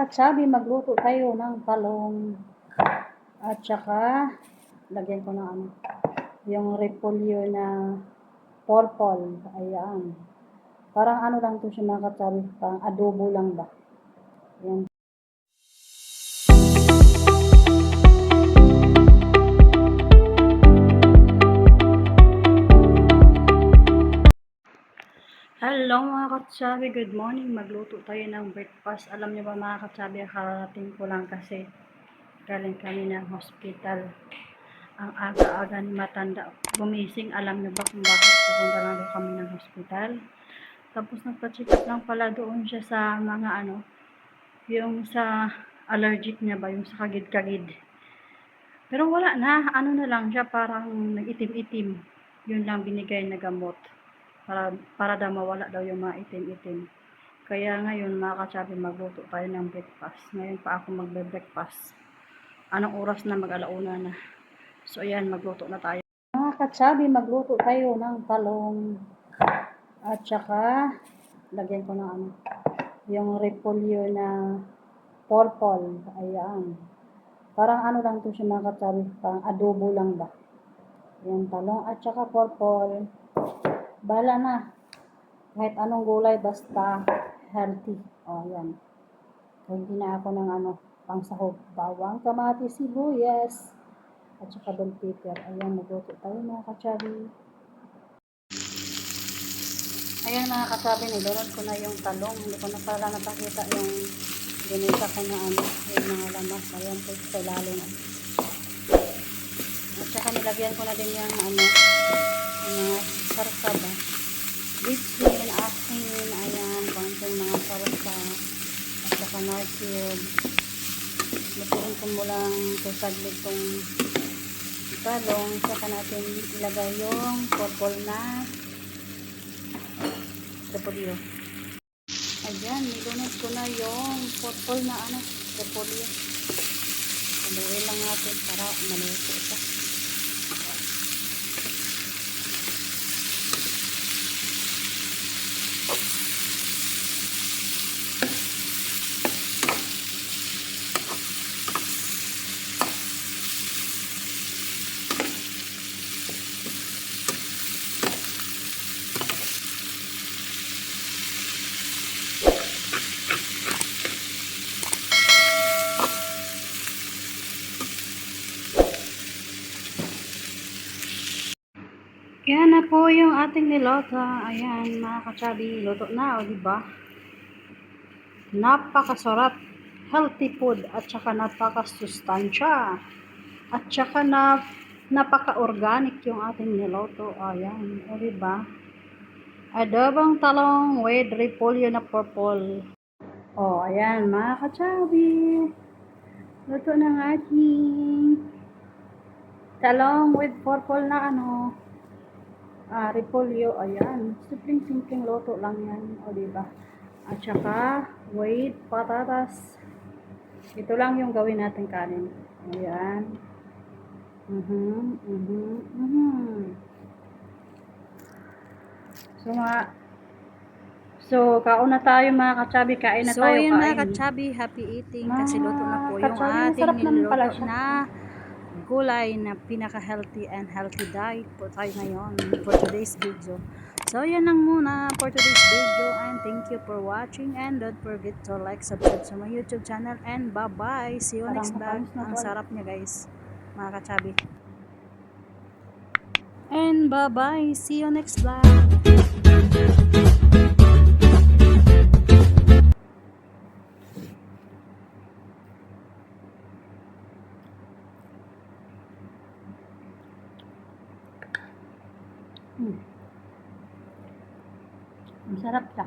Katsabi, magluto tayo ng talong at saka lagyan ko ng yung repolyo na purple. Ayan. Parang lang to siya mga katsabi, parang adobo lang ba. Ayan. Hello mga katsabi, good morning. Magluto tayo ng breakfast. Alam niyo ba mga katsabi, karating ko lang kasi galing kami ng hospital. Ang aga-aga ni matanda gumising. Alam niyo ba kung bakit pupunta lang doon kami ng hospital? Tapos nagpa-check up lang pala doon siya sa mga yung sa allergic niya ba, yung sa kagid-kagid. Pero wala na, na lang siya, parang nag-itim-itim. Yun lang binigay na gamot. Para daw mawala daw yung mga itim-itim. Kaya ngayon mga katsabi, magluto tayo ng breakfast. Ngayon pa ako magbe-breakfast. Anong oras na? Mag-alauna na. So ayan, magluto na tayo. Mga katsabi, magluto tayo ng talong. At saka, lagyan ko ng yung repolyo na purple. Ayan. Parang lang to siya mga katsabi, parang adobo lang ba. Ayan, talong at saka purple. Bala na. Kahit anong gulay, basta healthy. O, ayan. Hindi na ako ng pang sahog. Bawang, kamatis, sibuyas. At saka bell pepper. Ayan, magluto tayo mga katsabi. Ayan mga katsabi, nilunod ko na yung talong. Hindi ko na pala napakita yung ginisa ko na yung mga lamas. Ayan po sa ilalim. At saka nilagyan ko na din yung mga sarsaba. Bitsin, asin, ayan, konting mga sarsa. At saka nor cube. Lutuin ko mo lang ito saglit itong talong. Saka natin ilagay yung purple na repolyo. Ayan, nilunod ko na yung purple na repolyo. Haluin lang natin para maluto ito. Yan na po yung ating niloto. Ayan, mga katsabi, luto na, o diba? Napakasarap, healthy food, at saka napakasustansya. At saka napaka-organic yung ating niloto. Ayan, o diba? Adobong talong with repolyo na purple. O, ayan, mga katsabi. Luto ng ating talong with purple na repolyo. Ayan, simpleng luto lang yan, o diba? At saka with patatas. Ito lang yung gawin natin kanin. Ayan. So kaon na tayo mga katsabi, kain na tayo. So yun mga katsabi, happy eating kasi luto na po yung ating niluto na gulay na pinaka-healthy and healthy diet po tayo ngayon for today's video. So yan lang muna for today's video, and thank you for watching, and don't forget to like, subscribe sa my YouTube channel, and bye bye, see you next vlog. Ang sarap niya guys mga katsabi, and bye bye, see you next vlog. Ang sarap siya.